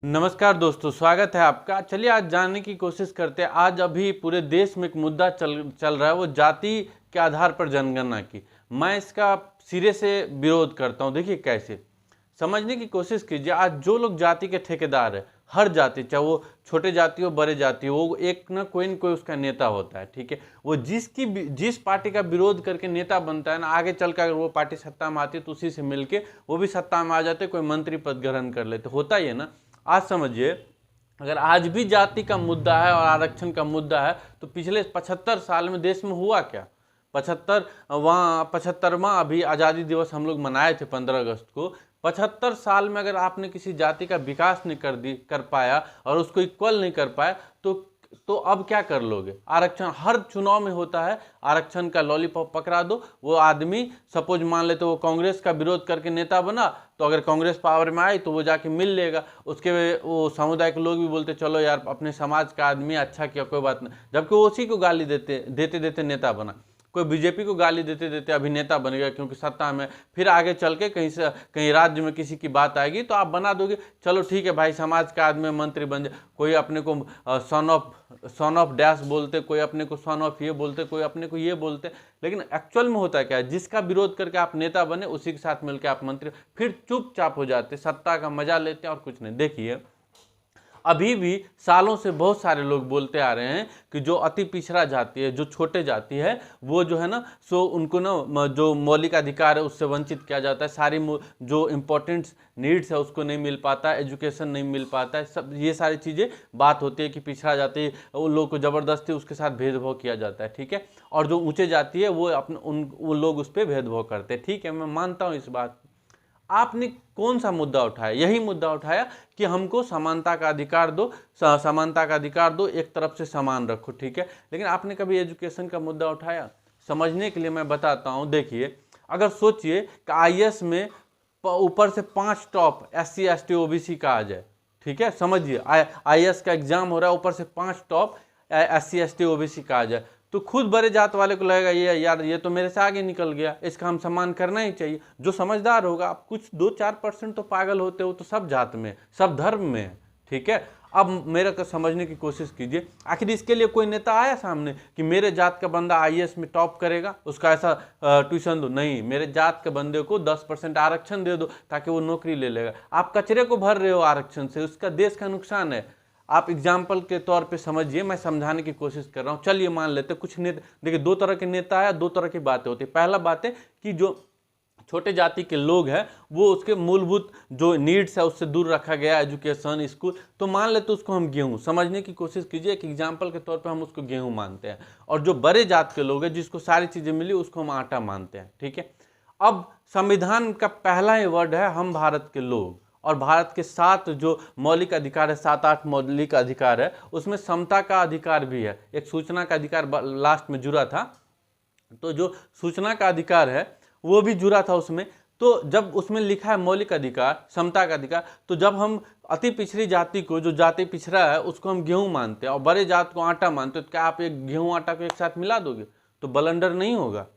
नमस्कार दोस्तों, स्वागत है आपका। चलिए आज जानने की कोशिश करते हैं। आज अभी पूरे देश में एक मुद्दा चल रहा है, वो जाति के आधार पर जनगणना की। मैं इसका सिरे से विरोध करता हूं। देखिए कैसे, समझने की कोशिश कीजिए। आज जो लोग जाति के ठेकेदार है, हर जाति, चाहे वो छोटे जाति हो बड़े जाति हो, वो एक ना कोई उसका नेता होता है। ठीक है, वो जिस पार्टी का विरोध करके नेता बनता है ना, आगे चलकर अगर वो पार्टी सत्ता में आती है तो उसी से मिलके वो भी सत्ता में आ जाते, कोई मंत्री पद ग्रहण कर लेते। होता ही है ना। आज समझिए, अगर आज भी जाति का मुद्दा है और आरक्षण का मुद्दा है तो पिछले 75 साल में देश में हुआ क्या। 75वां अभी आज़ादी दिवस हम लोग मनाए थे 15 अगस्त को। 75 साल में अगर आपने किसी जाति का विकास नहीं कर पाया और उसको इक्वल नहीं कर पाया तो अब क्या कर लोगे। आरक्षण हर चुनाव में होता है, आरक्षण का लॉलीपॉप पकड़ा दो। वो आदमी सपोज मान लेते वो कांग्रेस का विरोध करके नेता बना, तो अगर कांग्रेस पावर में आई तो वो जाके मिल लेगा। उसके वो समुदाय के लोग भी बोलते चलो यार अपने समाज का आदमी अच्छा किया, कोई बात नहीं, जबकि वो उसी को गाली देते नेता बना। कोई बीजेपी को गाली देते देते अभिनेता बन गया क्योंकि सत्ता में। फिर आगे चल के कहीं राज्य में किसी की बात आएगी तो आप बना दोगे, चलो ठीक है भाई समाज का आदमी मंत्री बन जाए। कोई अपने को सन ऑफ डैश बोलते, कोई अपने को सन ऑफ ये बोलते, कोई अपने को ये बोलते। लेकिन एक्चुअल में होता क्या है, जिसका विरोध करके आप नेता बने उसी के साथ मिलकर आप मंत्री, फिर चुपचाप हो जाते, सत्ता का मजा लेते हैं और कुछ नहीं। देखिए अभी भी सालों से बहुत सारे लोग बोलते आ रहे हैं कि जो अति पिछड़ा जाति है, जो छोटे जाति है, वो जो है ना सो उनको ना जो मौलिक अधिकार है उससे वंचित किया जाता है। सारी जो इम्पोर्टेंट नीड्स है उसको नहीं मिल पाता है, एजुकेशन नहीं मिल पाता है, सब ये सारी चीज़ें बात होती है कि पिछड़ा जाति उन लोगों को ज़बरदस्ती उसके साथ भेदभाव किया जाता है। ठीक है, और जो ऊँचे जाति है वो वो लोग उस पर भेदभाव करते हैं। ठीक है, मैं मानता हूँ इस बात। आपने कौन सा मुद्दा उठाया? यही मुद्दा उठाया कि हमको समानता का अधिकार दो, समानता का अधिकार दो, एक तरफ से समान रखो। ठीक है, लेकिन आपने कभी एजुकेशन का मुद्दा उठाया? समझने के लिए मैं बताता हूं। देखिए, अगर सोचिए कि आईएएस में ऊपर से 5 टॉप SC ST OBC का आ जाए। ठीक है, समझिए आईएएस का एग्जाम हो रहा है, ऊपर से 5 टॉप SC ST OBC का आ जाए तो खुद बड़े जात वाले को लगेगा ये यार ये तो मेरे से आगे निकल गया, इसका हम सम्मान करना ही चाहिए। जो समझदार होगा, आप कुछ 2-4% तो पागल होते हो तो सब जात में, सब धर्म में है। ठीक है, अब मेरे को समझने की कोशिश कीजिए। आखिर इसके लिए कोई नेता आया सामने कि मेरे जात का बंदा आईएएस में टॉप करेगा, उसका ऐसा ट्यूशन दो? नहीं, मेरे जात के बंदे को 10% आरक्षण दे दो ताकि वो नौकरी ले लेगा। आप कचरे को भर रहे हो आरक्षण से, उसका देश का नुकसान है। आप एग्जाम्पल के तौर पे समझिए, मैं समझाने की कोशिश कर रहा हूँ। चलिए मान लेते कुछ नेता, देखिए 2 तरह के नेता है, 2 तरह की बातें होती है। पहला बात है कि जो छोटे जाति के लोग हैं वो उसके मूलभूत जो नीड्स है उससे दूर रखा गया, एजुकेशन, स्कूल, तो मान लेते उसको हम गेहूं। समझने की कोशिश कीजिए, एक एग्जाम्पल के तौर पे हम उसको गेहूं मानते हैं। और जो बड़े जात के लोग हैं जिसको सारी चीज़ें मिली उसको हम आटा मानते हैं। ठीक है, अब संविधान का पहला ही वर्ड है हम भारत के लोग, और भारत के 7 जो मौलिक अधिकार है, 7-8 मौलिक अधिकार है, उसमें समता का अधिकार भी है। एक सूचना का अधिकार लास्ट में जुड़ा था, तो जो सूचना का अधिकार है वो भी जुड़ा था उसमें। तो जब उसमें लिखा है मौलिक अधिकार, समता का अधिकार, तो जब हम अति पिछड़ी जाति को, जो जाति पिछड़ा है, उसको हम गेहूं मानते हैं और बड़े जात को आटा मानते हैं, तो क्या आप एक गेहूं आटा को एक साथ मिला दोगे? तो ब्लंडर नहीं होगा।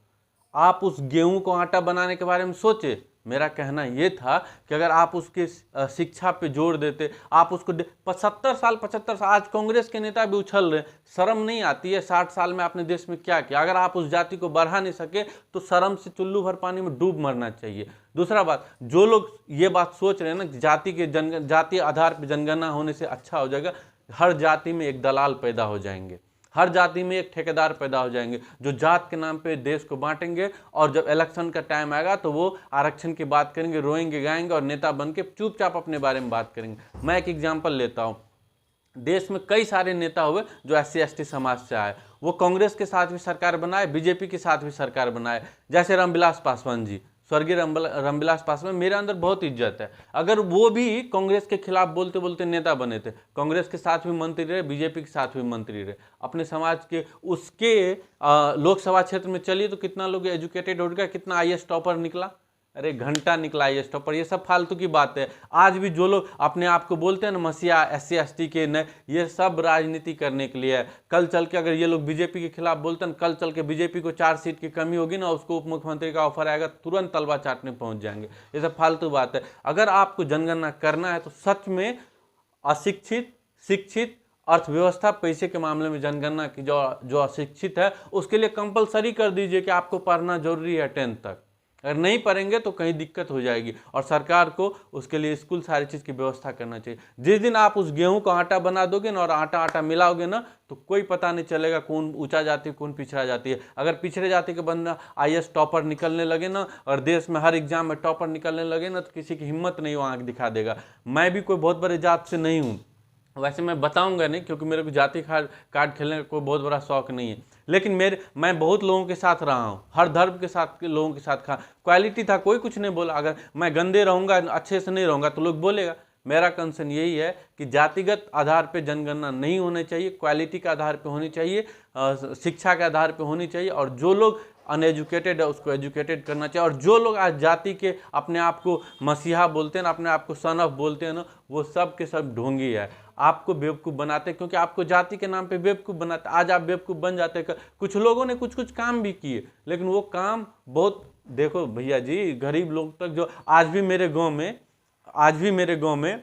आप उस गेहूं को आटा बनाने के बारे में सोचे। मेरा कहना यह था कि अगर आप उसके शिक्षा पे जोर देते, आप उसको 75 साल, आज कांग्रेस के नेता भी उछल रहे, शर्म नहीं आती है? 60 साल में आपने देश में क्या किया? अगर आप उस जाति को बढ़ा नहीं सके तो शर्म से चुल्लू भर पानी में डूब मरना चाहिए। दूसरा बात, जो लोग ये बात सोच रहे हैं ना जाति आधार पर जनगणना होने से अच्छा हो जाएगा, हर जाति में एक दलाल पैदा हो जाएंगे, हर जाति में एक ठेकेदार पैदा हो जाएंगे जो जात के नाम पे देश को बांटेंगे, और जब इलेक्शन का टाइम आएगा तो वो आरक्षण की बात करेंगे, रोएंगे गाएंगे और नेता बन के चुपचाप अपने बारे में बात करेंगे। मैं एक एग्जांपल लेता हूँ। देश में कई सारे नेता हुए जो SC ST समाज से आए, वो कांग्रेस के साथ भी सरकार बनाए, बीजेपी के साथ भी सरकार बनाए। जैसे रामविलास पासवान जी, स्वर्गीय रामविलास पासवान, मेरे अंदर बहुत इज्जत है। अगर वो भी कांग्रेस के खिलाफ बोलते बोलते नेता बने थे, कांग्रेस के साथ भी मंत्री रहे, बीजेपी के साथ भी मंत्री रहे, अपने समाज के उसके लोकसभा क्षेत्र में चलिए तो कितना लोग एजुकेटेड हो गया, कितना IAS टॉपर निकला, अरे घंटा निकला IAS टॉपर। ये सब फालतू की बात है। आज भी जो लोग अपने आप को बोलते हैं ना मसीहा SC ST के, न, ये सब राजनीति करने के लिए है। कल चल के अगर ये लोग बीजेपी के खिलाफ बोलते हैं, कल चल के बीजेपी को 4 सीट की कमी होगी ना, उसको उप मुख्यमंत्री का ऑफर आएगा, तुरंत तलवा चाटने पहुंच जाएंगे। ये सब फालतू बात है। अगर आपको जनगणना करना है तो सच में अशिक्षित, शिक्षित, अर्थव्यवस्था, पैसे के मामले में जनगणना की जो अशिक्षित है उसके लिए कंपलसरी कर दीजिए कि आपको पढ़ना जरूरी है 10th तक। अगर नहीं पढ़ेंगे तो कहीं दिक्कत हो जाएगी, और सरकार को उसके लिए स्कूल सारी चीज़ की व्यवस्था करना चाहिए। जिस दिन आप उस गेहूं को आटा बना दोगे ना और आटा आटा मिलाओगे ना, तो कोई पता नहीं चलेगा कौन ऊंचा जाति है कौन पिछड़ा जाति है। अगर पिछड़े जाति के बंदा IAS टॉपर निकलने लगे ना, और देश में हर एग्जाम में टॉपर निकलने लगे ना, तो किसी की हिम्मत नहीं वो आंख दिखा देगा। मैं भी कोई बहुत बड़े जात से नहीं हूँ, वैसे मैं बताऊंगा नहीं, क्योंकि मेरे को जाति कार्ड खेलने का कोई बहुत बड़ा शौक नहीं है, लेकिन मैं बहुत लोगों के साथ रहा हूँ, हर धर्म के साथ के लोगों के साथ खा, क्वालिटी था, कोई कुछ नहीं बोला। अगर मैं गंदे रहूँगा, अच्छे से नहीं रहूँगा, तो लोग बोलेगा। मेरा कंसर्न यही है कि जातिगत आधार पे जनगणना नहीं होनी चाहिए, क्वालिटी के आधार पे होनी चाहिए, शिक्षा के आधार पे होनी चाहिए, और जो लोग अनएजुकेटेड है उसको एजुकेटेड करना चाहिए। और जो लोग आज जाति के अपने आप को मसीहा बोलते हैं ना, अपने आप को सन ऑफ बोलते हैं ना, वो सब के सब ढोंगी है, आपको बेवकूफ़ बनाते हैं, क्योंकि आपको जाति के नाम पे बेवकूफ़ बनाते। आज आप बेवकूफ़ बन जाते हैं। कुछ लोगों ने कुछ कुछ काम भी किए, लेकिन वो काम बहुत, देखो भैया जी, गरीब लोग तक जो आज भी मेरे गांव में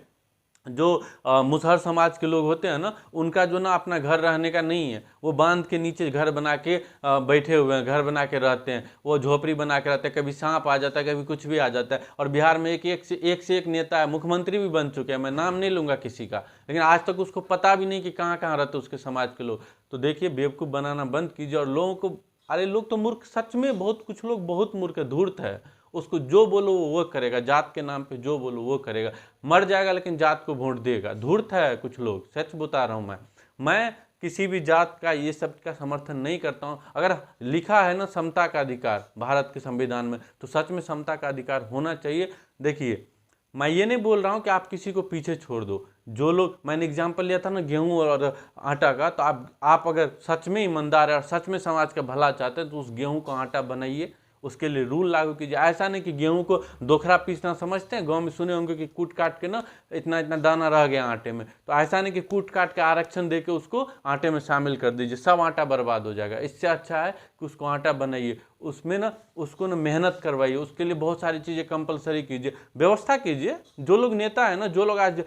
जो मुसहर समाज के लोग होते हैं ना, उनका जो ना अपना घर रहने का नहीं है, वो बांध के नीचे घर बना के बैठे हुए हैं, घर बना के रहते हैं, वो झोपड़ी बना के रहते हैं। कभी सांप आ जाता है, कभी कुछ भी आ जाता है। और बिहार में एक से एक नेता है, मुख्यमंत्री भी बन चुके हैं, मैं नाम नहीं लूँगा किसी का, लेकिन आज तक उसको पता भी नहीं कि कहाँ कहाँ रहते उसके समाज के लोग। तो देखिए, बेवकूफ़ बनाना बंद कीजिए, और लोगों को, अरे लोग तो मूर्ख, सच में बहुत कुछ लोग बहुत मूर्ख है, धूर्त है, उसको जो बोलो वो करेगा, जात के नाम पे जो बोलो वो करेगा, मर जाएगा लेकिन जात को वोट देगा। धूर्त है कुछ लोग, सच बता रहा हूँ मैं किसी भी जात का ये सब का समर्थन नहीं करता हूँ। अगर लिखा है ना समता का अधिकार भारत के संविधान में, तो सच में समता का अधिकार होना चाहिए। देखिए, मैं ये नहीं बोल रहा हूँ कि आप किसी को पीछे छोड़ दो। जो लोग, मैंने एग्जाम्पल लिया था ना गेहूं और आटा का, तो आप अगर सच में ईमानदार है और सच में समाज का भला चाहते हैं, तो उस गेहूं को आटा बनाइए, उसके लिए रूल लागू कीजिए। ऐसा नहीं कि गेहूं को दोखरा पीसना समझते हैं, गांव में सुने होंगे कि कूट काट के ना इतना इतना दाना रह गया आटे में, तो ऐसा नहीं कि कूट काट के आरक्षण दे के उसको आटे में शामिल कर दीजिए, सब आटा बर्बाद हो जाएगा। इससे अच्छा है कि उसको आटा बनाइए, उसमें ना उसको ना मेहनत करवाइए, उसके लिए बहुत सारी चीज़ें कंपलसरी कीजिए, व्यवस्था कीजिए। जो लोग नेता है ना, जो लोग आज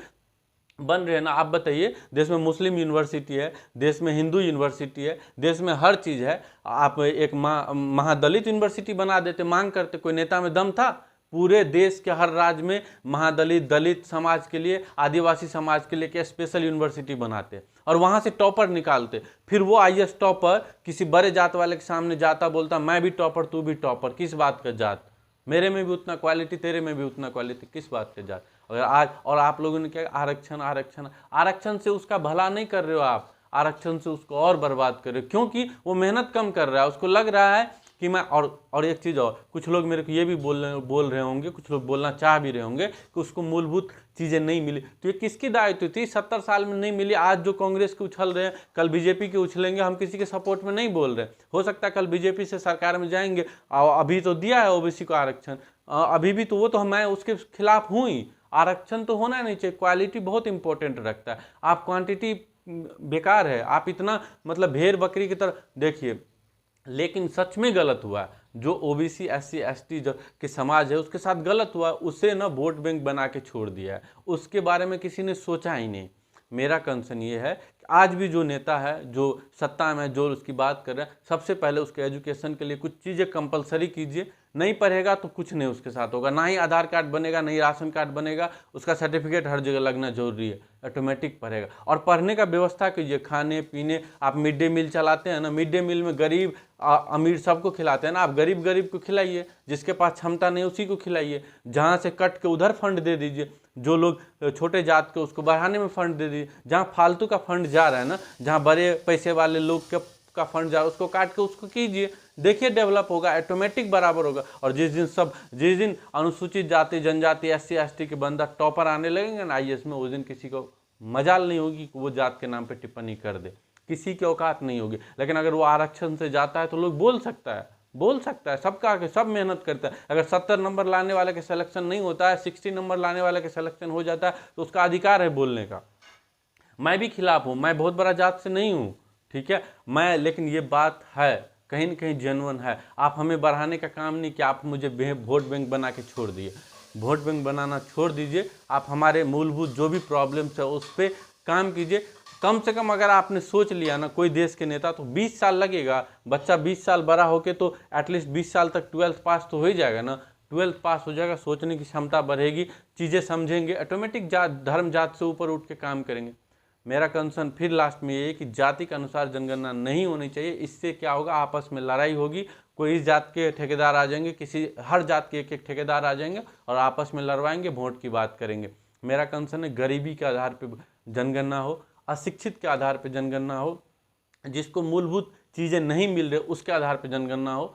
बन रहे हैं ना, आप बताइए, देश में मुस्लिम यूनिवर्सिटी है, देश में हिंदू यूनिवर्सिटी है, देश में हर चीज़ है, आप एक महादलित यूनिवर्सिटी बना देते, मांग करते, कोई नेता में दम था? पूरे देश के हर राज्य में महादलित, दलित समाज के लिए, आदिवासी समाज के लिए क्या स्पेशल यूनिवर्सिटी बनाते, और वहाँ से टॉपर निकालते। फिर वो IAS टॉपर किसी बड़े जात वाले के सामने जाता, बोलता मैं भी टॉपर तू भी टॉपर, किस बात का जात? मेरे में भी उतना क्वालिटी, तेरे में भी उतना क्वालिटी, किस बात के जात? अगर आज, और आप लोगों ने क्या आरक्षण आरक्षण आरक्षण से उसका भला नहीं कर रहे हो आप, आरक्षण से उसको और बर्बाद कर रहे हो, क्योंकि वो मेहनत कम कर रहा है, उसको लग रहा है कि मैं, और एक चीज़ और, कुछ लोग मेरे को ये भी बोल रहे होंगे, कुछ लोग बोलना चाह भी रहे होंगे कि उसको मूलभूत चीज़ें नहीं मिली, तो ये किसकी दायित्व थी? 70 साल में नहीं मिली। आज जो कांग्रेस के उछल रहे हैं, कल बीजेपी के उछलेंगे। हम किसी के सपोर्ट में नहीं बोल रहे, हो सकता है कल बीजेपी से सरकार में जाएंगे, अभी तो दिया है OBC को आरक्षण, अभी भी तो वो तो मैं उसके खिलाफ हूँ ही। आरक्षण तो होना नहीं चाहिए, क्वालिटी बहुत इंपॉर्टेंट रखता है, आप क्वांटिटी बेकार है, आप इतना मतलब भेड़ बकरी की तरह देखिए। लेकिन सच में गलत हुआ, जो OBC SC ST जो के समाज है उसके साथ गलत हुआ, उसे ना वोट बैंक बना के छोड़ दिया है, उसके बारे में किसी ने सोचा ही नहीं। मेरा कंसर्न ये है कि आज भी जो नेता है, जो सत्ता में, जो उसकी बात कर रहे हैं, सबसे पहले उसके एजुकेशन के लिए कुछ चीज़ें कंपलसरी कीजिए। नहीं पढ़ेगा तो कुछ नहीं उसके साथ होगा, ना ही आधार कार्ड बनेगा, नहीं राशन कार्ड बनेगा, उसका सर्टिफिकेट हर जगह लगना जरूरी है, ऑटोमेटिक पढ़ेगा। और पढ़ने का व्यवस्था कीजिए, खाने पीने, आप मिड डे मील चलाते हैं ना, मिड डे मील में गरीब अमीर सबको खिलाते हैं ना, आप गरीब गरीब को खिलाइए, जिसके पास क्षमता नहीं उसी को खिलाइए। जहाँ से कट के उधर फंड दे दीजिए, जो लोग छोटे जात के उसको बढ़ाने में फंड दे दीजिए। जहाँ फालतू का फंड जा रहा है ना, जहाँ बड़े पैसे वाले लोग का फंड जा रहा है, उसको काट के उसको कीजिए, देखिए डेवलप होगा, ऑटोमेटिक बराबर होगा। और जिस दिन अनुसूचित जाति जनजाति SC ST के बंदा टॉपर आने लगेंगे ना IAS में, उस दिन किसी को मजाल नहीं होगी कि वो जात के नाम पे टिप्पणी कर दे, किसी की औकात नहीं होगी। लेकिन अगर वो आरक्षण से जाता है तो लोग बोल सकता है, सबका आके सब मेहनत करता है। अगर 70 नंबर लाने वाले के सिलेक्शन नहीं होता है, 60 नंबर लाने वाले के सिलेक्शन हो जाता है, तो उसका अधिकार है बोलने का। मैं भी खिलाफ हूँ, मैं बहुत बड़ा जात से नहीं हूँ, ठीक है, लेकिन ये बात है कहीं न कहीं जेन्युइन है। आप हमें बढ़ाने का काम नहीं कि आप मुझे वोट बैंक बना के छोड़ दिए। वोट बैंक बनाना छोड़ दीजिए। आप हमारे मूलभूत जो भी प्रॉब्लम्स है उस पर काम कीजिए। कम से कम अगर आपने सोच लिया ना कोई देश के नेता, तो 20 साल लगेगा। बच्चा 20 साल बड़ा होके तो एटलीस्ट 20 साल तक 12th पास तो हो ही जाएगा ना। 12th पास हो जाएगा, सोचने की क्षमता बढ़ेगी, चीज़ें समझेंगे, ऑटोमेटिक जात धर्म जात से ऊपर उठ के काम करेंगे। मेरा कंसर्न फिर लास्ट में ये है कि जाति के अनुसार जनगणना नहीं होनी चाहिए। इससे क्या होगा, आपस में लड़ाई होगी। कोई इस जात के ठेकेदार आ जाएंगे, हर जात के एक ठेकेदार आ जाएंगे और आपस में लड़वाएंगे, वोट की बात करेंगे। मेरा कंसर्न है गरीबी के आधार पर जनगणना हो, अशिक्षित के आधार पर जनगणना हो, जिसको मूलभूत चीज़ें नहीं मिल रही उसके आधार पर जनगणना हो,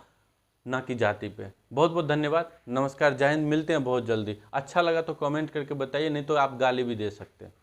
ना कि जाति पे। बहुत बहुत धन्यवाद, नमस्कार, जय हिंद। मिलते हैं बहुत जल्दी। अच्छा लगा तो कमेंट करके बताइए, नहीं तो आप गाली भी दे सकते हैं।